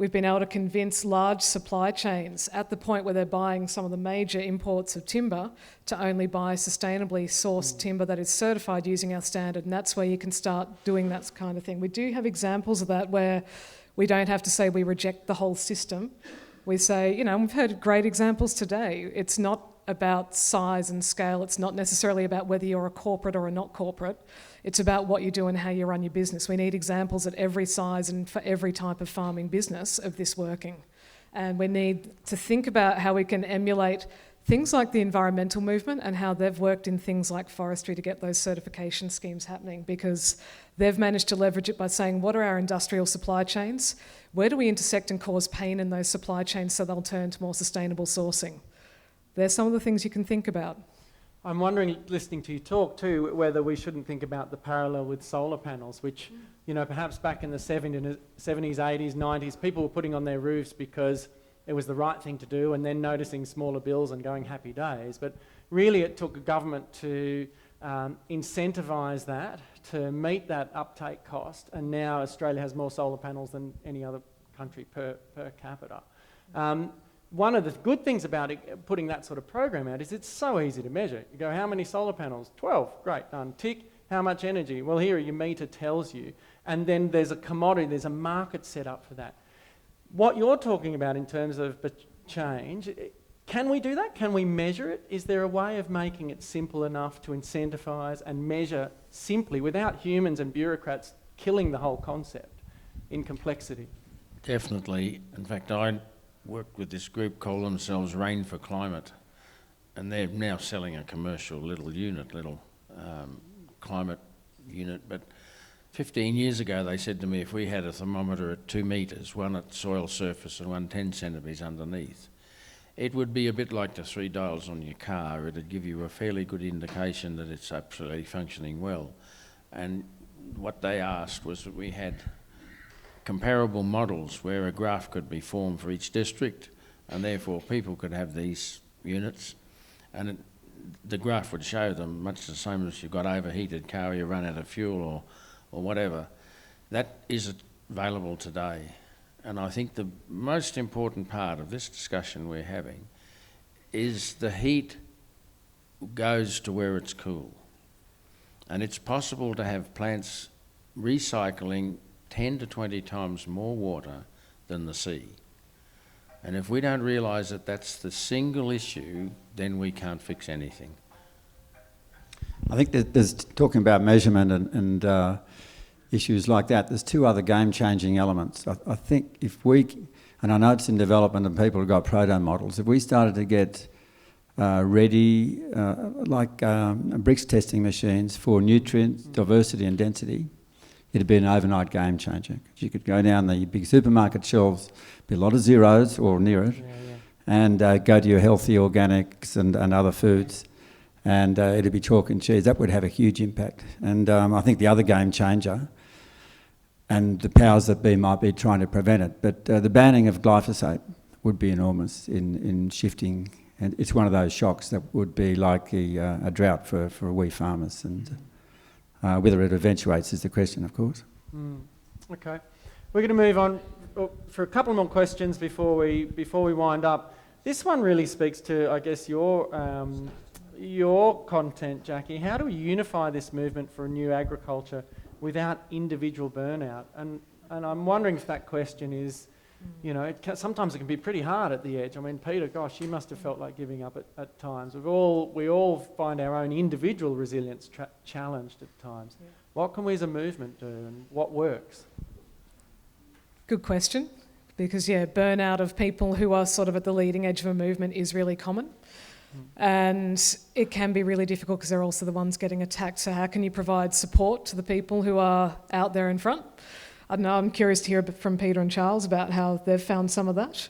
we've been able to convince large supply chains at the point where they're buying some of the major imports of timber to only buy sustainably sourced timber that is certified using our standard, and that's where you can start doing that kind of thing. We do have examples of that where we don't have to say we reject the whole system. We say, you know, we've heard great examples today. It's not about size and scale. It's not necessarily about whether you're a corporate or a not corporate. It's about what you do and how you run your business. We need examples at every size and for every type of farming business of this working. And we need to think about how we can emulate things like the environmental movement and how they've worked in things like forestry to get those certification schemes happening, because they've managed to leverage it by saying, what are our industrial supply chains? Where do we intersect and cause pain in those supply chains so they'll turn to more sustainable sourcing? There's some of the things you can think about. I'm wondering, listening to you talk too, whether we shouldn't think about the parallel with solar panels, which, you know, perhaps back in the 70s, 80s, 90s, people were putting on their roofs because it was the right thing to do, and then noticing smaller bills and going happy days. But really it took a government to incentivise that, to meet that uptake cost, and now Australia has more solar panels than any other country per capita. One of the good things about putting that sort of program out is it's so easy to measure. You go, how many solar panels? 12, great, done. Tick. How much energy? Well, here your meter tells you. And then there's a commodity, there's a market set up for that. What you're talking about in terms of change, can we do that? Can we measure it? Is there a way of making it simple enough to incentivise and measure simply without humans and bureaucrats killing the whole concept in complexity? Definitely. In fact, I worked with this group, call themselves Rain for Climate, and they're now selling a commercial little climate unit. But 15 years ago they said to me, if we had a thermometer at 2 metres, one at soil surface and one 10 centimetres underneath, it would be a bit like the 3 dials on your car. It'd give you a fairly good indication that it's absolutely functioning well. And what they asked was that we had comparable models where a graph could be formed for each district, and therefore people could have these units, and the graph would show them, much the same as you've got overheated car, you run out of fuel or whatever. That is available today. And I think the most important part of this discussion we're having is the heat goes to where it's cool. And it's possible to have plants recycling 10 to 20 times more water than the sea. And if we don't realise that that's the single issue, then we can't fix anything. I think that there's talking about measurement and issues like that. There's two other game-changing elements. I think if we, and I know it's in development and people have got proto models, if we started to get ready, bricks testing machines for nutrients, diversity and density, it'd be an overnight game changer. You could go down the big supermarket shelves, be a lot of zeros or near it, and go to your healthy organics and other foods, and it'd be chalk and cheese. That would have a huge impact. And I think the other game changer, and the powers that be might be trying to prevent it, but the banning of glyphosate would be enormous in shifting, and it's one of those shocks that would be like a drought for we farmers. And whether it eventuates is the question, of course. Okay, we're going to move on for a couple more questions before we wind up. This one really speaks to, I guess, your content, Jackie. How do we unify this movement for a new agriculture without individual burnout? And I'm wondering if that question is, you know, sometimes it can be pretty hard at the edge. I mean, Peter, gosh, you must have felt like giving up at times. We all find our own individual resilience challenged at times. Yeah. What can we as a movement do, and what works? Good question, because burnout of people who are sort of at the leading edge of a movement is really common. And it can be really difficult because they're also the ones getting attacked. So how can you provide support to the people who are out there in front? I don't know, I'm curious to hear from Peter and Charles about how they've found some of that.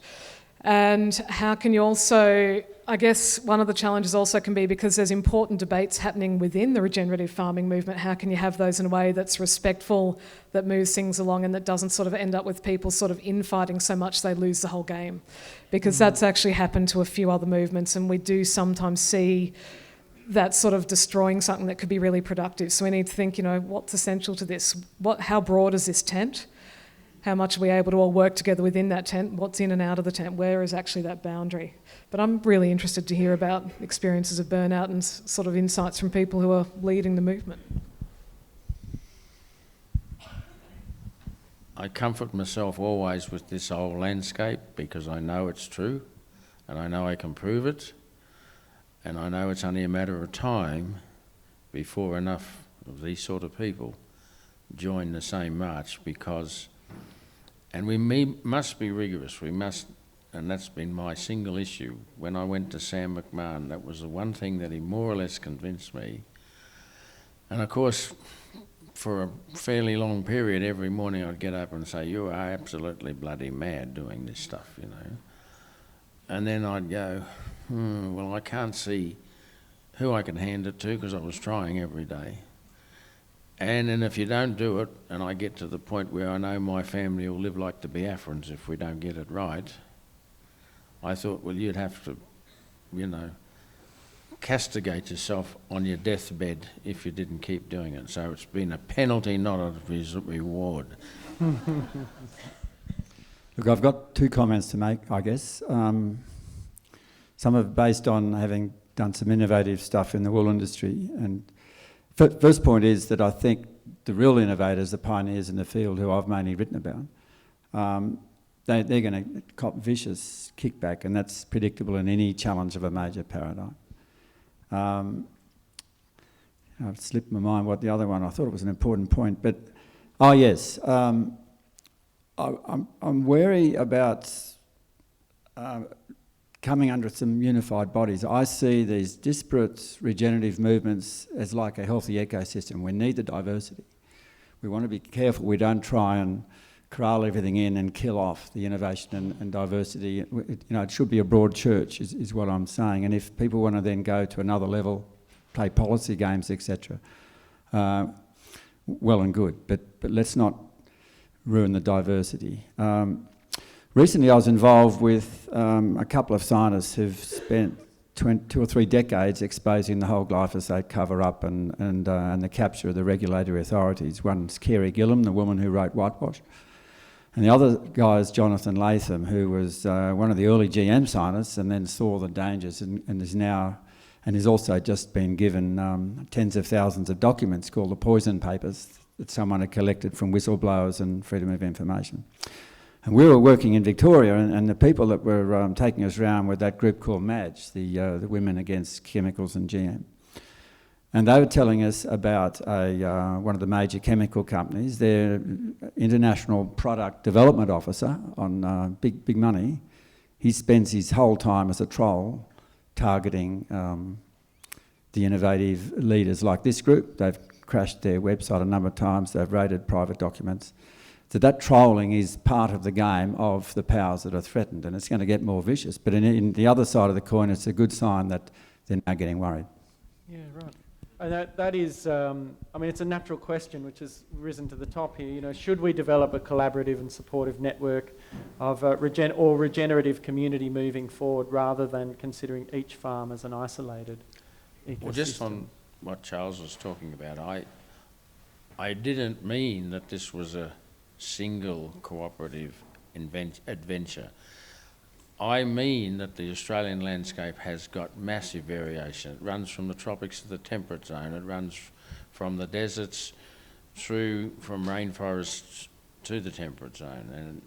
And how can you also, I guess one of the challenges also can be, because there's important debates happening within the regenerative farming movement, how can you have those in a way that's respectful, that moves things along, and that doesn't sort of end up with people sort of infighting so much they lose the whole game? Because that's actually happened to a few other movements, and we do sometimes see that sort of destroying something that could be really productive. So we need to think, you know, what's essential to this? How broad is this tent? how much are we able to all work together within that tent, what's in and out of the tent, where is actually that boundary. But I'm really interested to hear about experiences of burnout and sort of insights from people who are leading the movement. I comfort myself always with this old landscape because I know it's true and I know I can prove it, and I know it's only a matter of time before enough of these sort of people join the same march, because, and we must be rigorous, we must, and that's been my single issue. When I went to Sam McMahon, that was the one thing that he more or less convinced me. And of course, for a fairly long period, every morning I'd get up and say, you are absolutely bloody mad doing this stuff, you know. And then I'd go, well, I can't see who I can hand it to because I was trying every day. And then if you don't do it, and I get to the point where I know my family will live like the Biafrans if we don't get it right, I thought, well, you'd have to, you know, castigate yourself on your deathbed if you didn't keep doing it. So it's been a penalty, not a reward. Look, I've got two comments to make, I guess. Some are based on having done some innovative stuff in the wool industry. And first point is that I think the real innovators, the pioneers in the field who I've mainly written about, they're going to cop vicious kickback, and that's predictable in any challenge of a major paradigm. I've slipped my mind what the other one, I thought it was an important point, but, oh yes, I'm wary about coming under some unified bodies. I see these disparate regenerative movements as like a healthy ecosystem. We need the diversity. We want to be careful we don't try and corral everything in and kill off the innovation and diversity. It should be a broad church is what I'm saying. And if people want to then go to another level, play policy games, etc., well and good. But let's not ruin the diversity. Recently I was involved with a couple of scientists who've spent 2 or 3 decades exposing the whole glyphosate cover-up and the capture of the regulatory authorities. One's Kerry Gillam, the woman who wrote Whitewash. And the other guy is Jonathan Latham, who was one of the early GM scientists and then saw the dangers and is now, and has also just been given tens of thousands of documents called the Poison Papers that someone had collected from whistleblowers and Freedom of Information. And we were working in Victoria, and the people that were taking us around were that group called MADGE, the Women Against Chemicals and GM. And they were telling us about one of the major chemical companies, their international product development officer on big money. He spends his whole time as a troll targeting the innovative leaders like this group. They've crashed their website a number of times, they've raided private documents. So that trolling is part of the game of the powers that are threatened, and it's going to get more vicious. But in the other side of the coin, it's a good sign that they're now getting worried. Yeah, right. And that is, it's a natural question which has risen to the top here. Should we develop a collaborative and supportive network of regenerative community moving forward rather than considering each farm as an isolated ecosystem? Well, just on what Charles was talking about, I didn't mean that this was a single cooperative adventure. I mean that the Australian landscape has got massive variation. It runs from the tropics to the temperate zone. It runs from the deserts through from rainforests to the temperate zone. And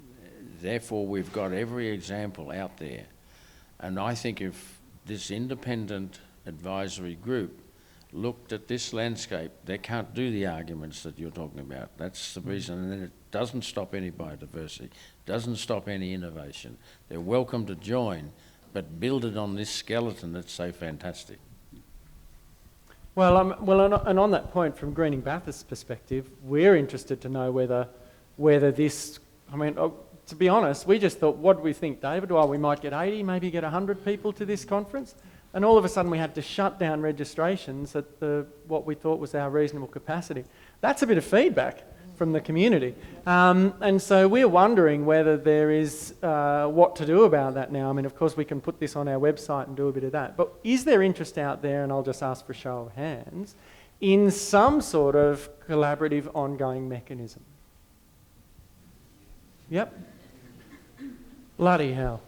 therefore we've got every example out there. And I think if this independent advisory group looked at this landscape, they can't do the arguments that you're talking about. That's the reason. And then it doesn't stop any biodiversity, doesn't stop any innovation. They're welcome to join, but build it on this skeleton that's so fantastic. Well, and on that point, from Greening Bathurst's perspective, we're interested to know whether this, to be honest, we just thought, what do we think, David? Well, we might get 80, maybe get 100 people to this conference. And all of a sudden we had to shut down registrations at what we thought was our reasonable capacity. That's a bit of feedback from the community. And so we're wondering whether there is what to do about that now. Of course, we can put this on our website and do a bit of that. But is there interest out there, and I'll just ask for a show of hands, in some sort of collaborative ongoing mechanism? Yep. Bloody hell.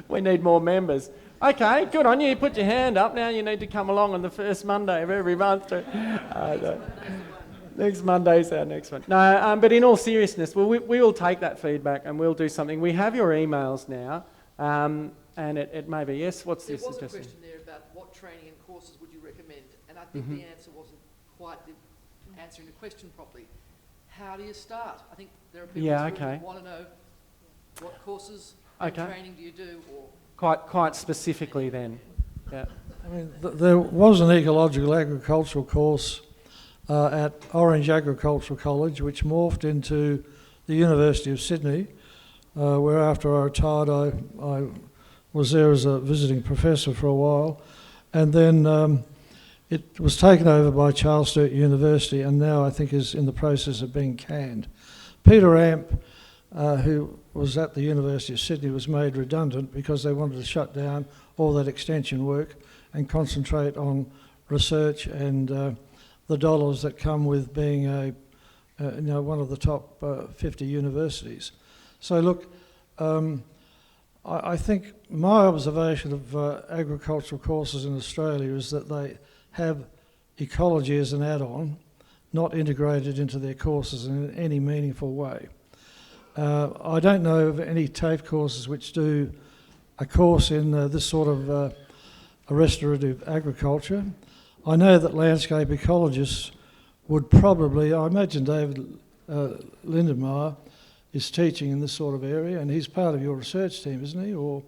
We need more members. Okay, good on you. Put your hand up. Now you need to come along on the first Monday of every month. Next Monday's our next one. No, but in all seriousness, we will take that feedback and we'll do something. We have your emails now, and it may be, yes, what's this There was a suggestion? question there about what training and courses would you recommend, and I think the answer wasn't quite answering the question properly. How do you start? I think there are people who want to know what courses and training do you do, or Quite specifically then. Yeah. I mean, there was an ecological agricultural course at Orange Agricultural College, which morphed into the University of Sydney, where after I retired I was there as a visiting professor for a while, and then it was taken over by Charles Sturt University and now I think is in the process of being canned. Peter Amp, who was at the University of Sydney, was made redundant because they wanted to shut down all that extension work and concentrate on research and the dollars that come with being one of the top 50 universities. So look, I think my observation of agricultural courses in Australia is that they have ecology as an add-on, not integrated into their courses in any meaningful way. I don't know of any TAFE courses which do a course in this sort of restorative agriculture. I know that landscape ecologists would probably, I imagine David Lindenmayer is teaching in this sort of area, and he's part of your research team, isn't he? Or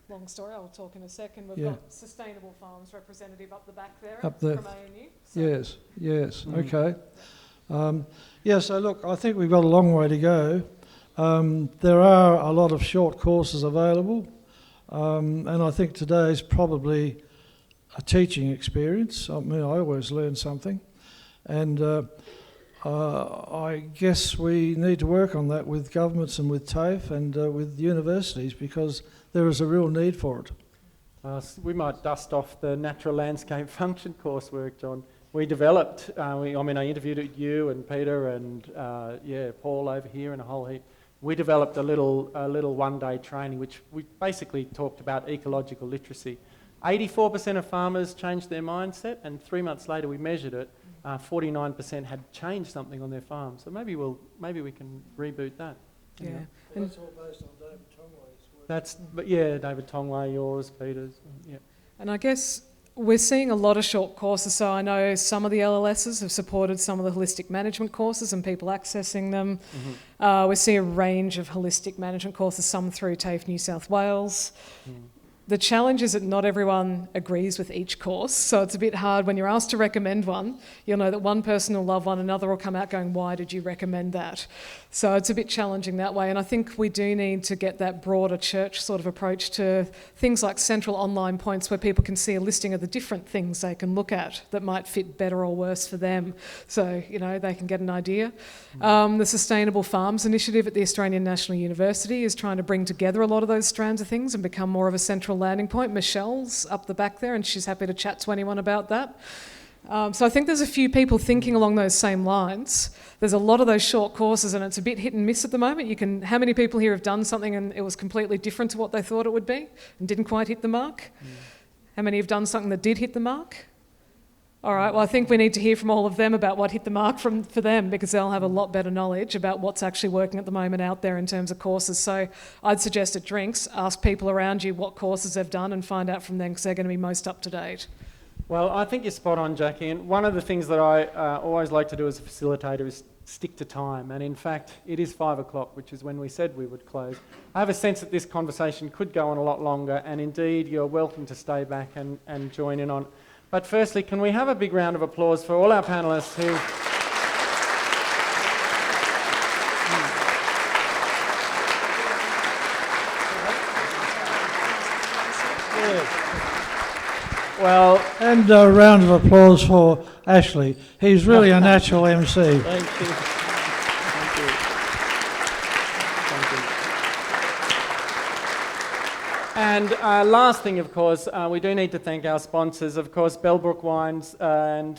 Long story, I'll talk in a second. We've Yeah. got Sustainable Farms representative up the back there Up there. from ANU. So Yes, okay. So look, I think we've got a long way to go. There are a lot of short courses available, and I think today is probably a teaching experience. I mean, I always learn something, and I guess we need to work on that with governments and with TAFE and with universities, because there is a real need for it. We might dust off the natural landscape function coursework, John. We developed, I interviewed you and Peter and Paul over here and a whole heap. We developed a little one-day training which we basically talked about ecological literacy. 84% of farmers changed their mindset, and 3 months later we measured it. 49% had changed something on their farm. So maybe we can reboot that. yeah. Well, that's all based on David Tongway's work. David Tongway, yours, Peter's. Yeah. And I guess we're seeing a lot of short courses. So I know some of the LLSs have supported some of the holistic management courses and people accessing them. Mm-hmm. We see a range of holistic management courses, some through TAFE New South Wales. The challenge is that not everyone agrees with each course, so it's a bit hard when you're asked to recommend one. You'll know that one person will love one, another will come out going, why did you recommend that? So it's a bit challenging that way, and I think we do need to get that broader church sort of approach to things like central online points where people can see a listing of the different things they can look at that might fit better or worse for them, so they can get an idea. The Sustainable Farms Initiative at the Australian National University is trying to bring together a lot of those strands of things and become more of a central landing point. Michelle's up the back there and she's happy to chat to anyone about that. So I think there's a few people thinking along those same lines. There's a lot of those short courses and it's a bit hit and miss at the moment. How many people here have done something and it was completely different to what they thought it would be and didn't quite hit the mark? How many have done something that did hit the mark? All right, well, I think we need to hear from all of them about what hit the mark for them, because they'll have a lot better knowledge about what's actually working at the moment out there in terms of courses. So I'd suggest at Drinks, ask people around you what courses they've done and find out from them, because they're going to be most up to date. Well, I think you're spot on, Jackie. And one of the things that I always like to do as a facilitator is stick to time. And in fact, it is 5 o'clock, which is when we said we would close. I have a sense that this conversation could go on a lot longer, and indeed you're welcome to stay back and join in on. But firstly, can we have a big round of applause for all our panellists who... Well, And a round of applause for Ashley. He's really a natural MC. thank you. Thank you. Thank you. And last thing, of course, we do need to thank our sponsors, of course, Bellbrook Wines and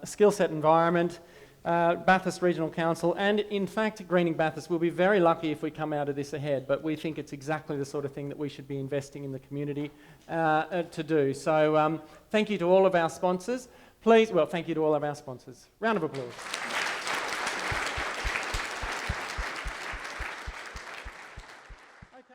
Skillset Environment, Bathurst Regional Council, and in fact Greening Bathurst will be very lucky if we come out of this ahead, but we think it's exactly the sort of thing that we should be investing in the community to do. So thank you to all of our sponsors. Please, well, thank you to all of our sponsors. Round of applause.